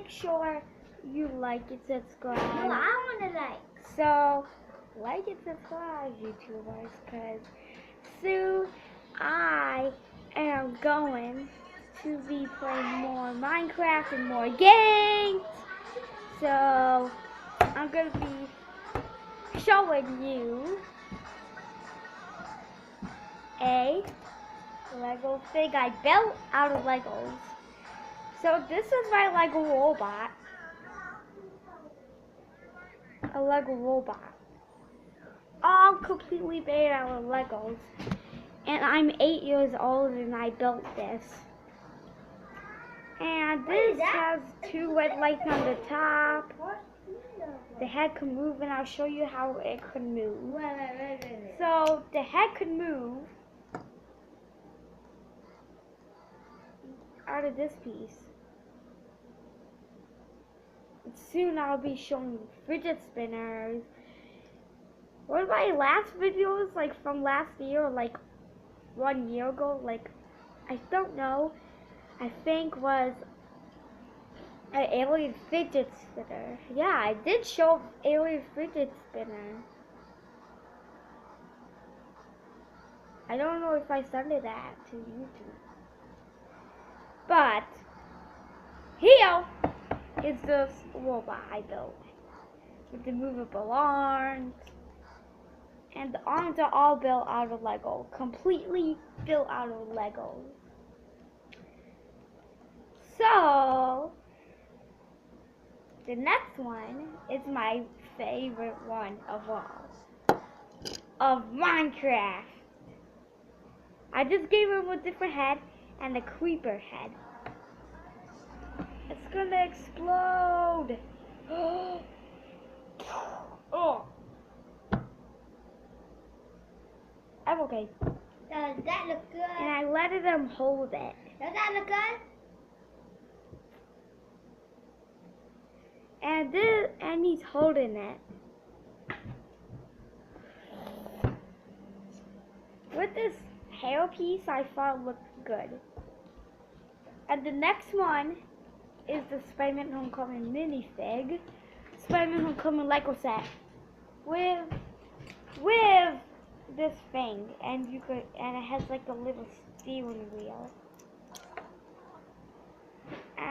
make sure you like and subscribe. No, I want to like. So, like and subscribe, YouTubers, because soon I am going to be playing more Minecraft and more games. So, I'm going to be showing you a Lego thing I built out of Legos. So this is my Lego robot. A Lego robot. All completely made out of Legos. And I'm 8 years old and I built this. And this has 2 red lights on the top. The head can move and I'll show you how it could move. So the head could move out of this piece. Soon I'll be showing you fidget spinners. One of my last videos, like from last year, or like 1 year ago, like I don't know, I think was an alien fidget spinner. Yeah, I did show alien fidget spinner. I don't know if I sent that to YouTube. But here is this robot I built with the movable arms, and the arms are all built out of Lego, completely built out of Lego. So the next one is my favorite one of all, of Minecraft. I just gave him a different head and a creeper head. It's gonna explode. Oh. I'm okay. Does that look good? And I let him hold it. Does that look good? And he's holding it. With this hair piece, I thought looked good. And the next one is the Spider-Man Homecoming Minifig. Spider-Man Homecoming Lego set with this thing, and it has like a little steering wheel.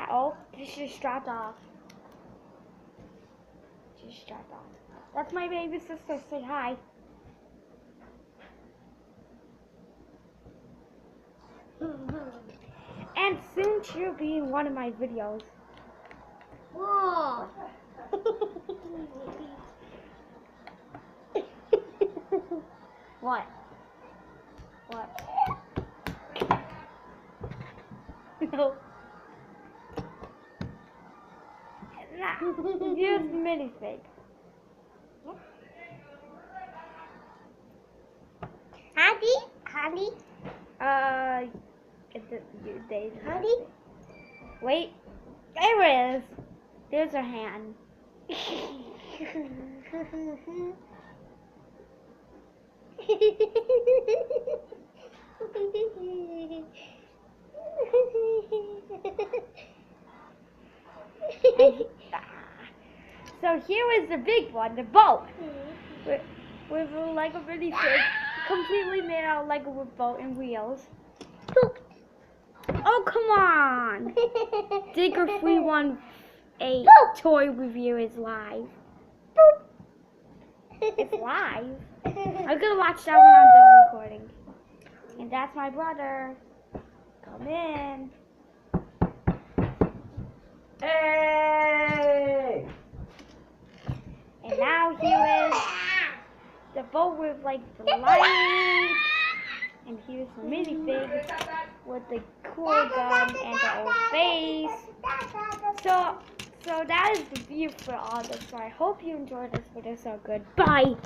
Oh, this just dropped off. Just dropped off. That's my baby sister. Say hi. And soon she'll be in one of my videos. Whoa. What? What? No. Here's the minifig. Honey? Honey? Wait. There it is. There's her hand. So here is the big one, the boat. With a Lego minifig, completely made out of Lego with boat and wheels. Oh, come on! Digger 318 toy review is live. It's live. I'm gonna watch that when I'm done recording. And that's my brother. Come in. Hey! And now here is the boat with like the lights. And here's the minifig with the cool gun and the old face. So that is the view for all this. So I hope you enjoyed this video. So goodbye.